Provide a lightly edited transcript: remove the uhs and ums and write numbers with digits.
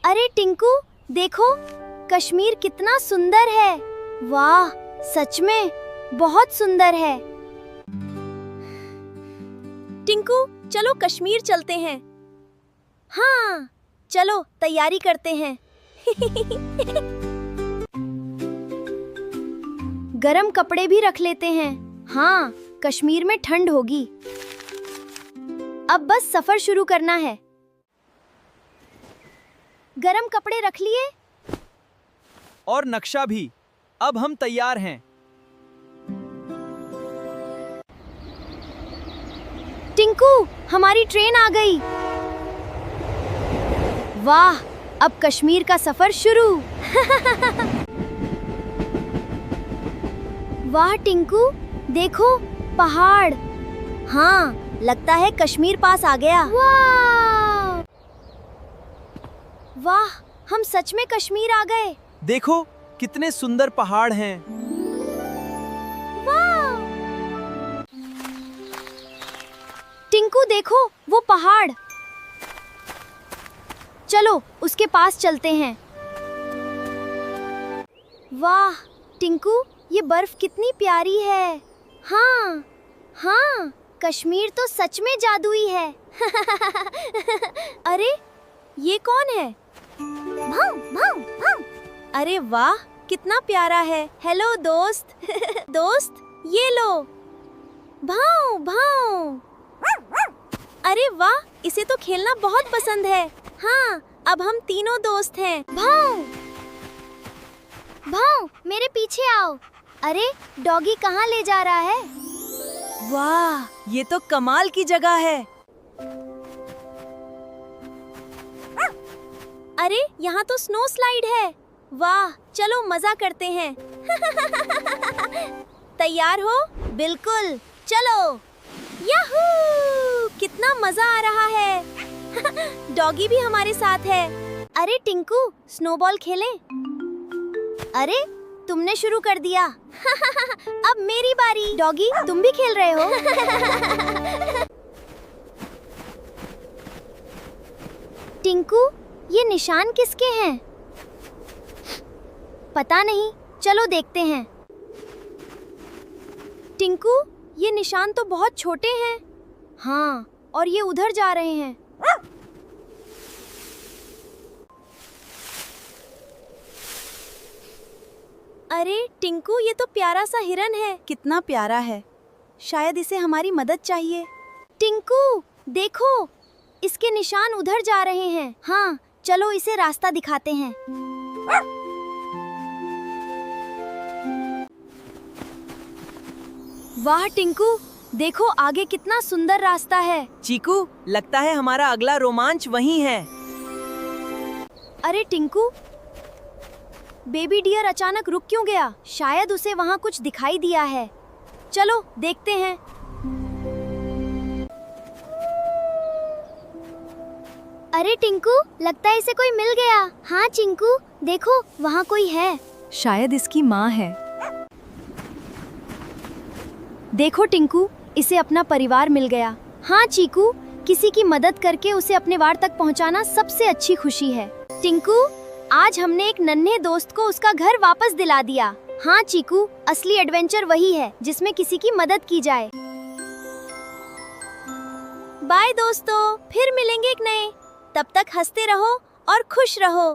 अरे टिंकू, देखो कश्मीर कितना सुंदर है। वाह, सच में बहुत सुंदर है। टिंकू, चलो कश्मीर चलते हैं। हाँ, चलो तैयारी करते हैं। गरम कपड़े भी रख लेते हैं। हाँ, कश्मीर में ठंड होगी। अब बस सफर शुरू करना है। गरम कपड़े रख लिए और नक्शा भी। अब हम तैयार हैं। टिंकू, हमारी ट्रेन आ गई। वाह, अब कश्मीर का सफर शुरू। वाह टिंकू, देखो पहाड़। हाँ, लगता है कश्मीर पास आ गया। वाह, हम सच में कश्मीर आ गए। देखो कितने सुंदर पहाड़ हैं। वाह! टिंकू देखो वो पहाड़। चलो उसके पास चलते हैं। वाह टिंकू, ये बर्फ कितनी प्यारी है। हाँ हाँ, कश्मीर तो सच में जादुई है। अरे ये कौन है? भाऊ भाऊ भाऊ। अरे वाह, कितना प्यारा है। हेलो दोस्त। दोस्त, ये लो। भाऊ भाऊ। अरे वाह, इसे तो खेलना बहुत पसंद है। हाँ, अब हम तीनों दोस्त हैं। भाऊ भाऊ, मेरे पीछे आओ। अरे डॉगी कहाँ ले जा रहा है? वाह, ये तो कमाल की जगह है। अरे यहाँ तो स्नो स्लाइड है। वाह, चलो मजा करते हैं। तैयार हो? बिल्कुल, चलो। याहू! कितना मजा आ रहा है। डॉगी भी हमारे साथ है। अरे टिंकू, स्नोबॉल खेलें? अरे तुमने शुरू कर दिया। अब मेरी बारी। डॉगी, तुम भी खेल रहे हो? टिंकू, ये निशान किसके हैं? पता नहीं, चलो देखते हैं। टिंकू, ये निशान तो बहुत छोटे हैं। हाँ, और ये उधर जा रहे हैं। अरे टिंकू, ये तो प्यारा सा हिरन है। कितना प्यारा है। शायद इसे हमारी मदद चाहिए। टिंकू देखो, इसके निशान उधर जा रहे हैं। हाँ, चलो इसे रास्ता दिखाते हैं। वाह टिंकू, देखो आगे कितना सुंदर रास्ता है। चीकू, लगता है हमारा अगला रोमांच वहीं है। अरे टिंकू, बेबी डियर अचानक रुक क्यों गया? शायद उसे वहाँ कुछ दिखाई दिया है। चलो देखते हैं। अरे टिंकू, लगता है इसे कोई मिल गया। हाँ चिंकू, देखो वहाँ कोई है। शायद इसकी माँ है। देखो टिंकू, इसे अपना परिवार मिल गया। हाँ चीकू, किसी की मदद करके उसे अपने वार तक पहुँचाना सबसे अच्छी खुशी है। टिंकू, आज हमने एक नन्हे दोस्त को उसका घर वापस दिला दिया। हाँ चीकू, असली एडवेंचर वही है जिसमें किसी की मदद की जाए। बाय दोस्तों, फिर मिलेंगे एक नए। तब तक हंसते रहो और खुश रहो।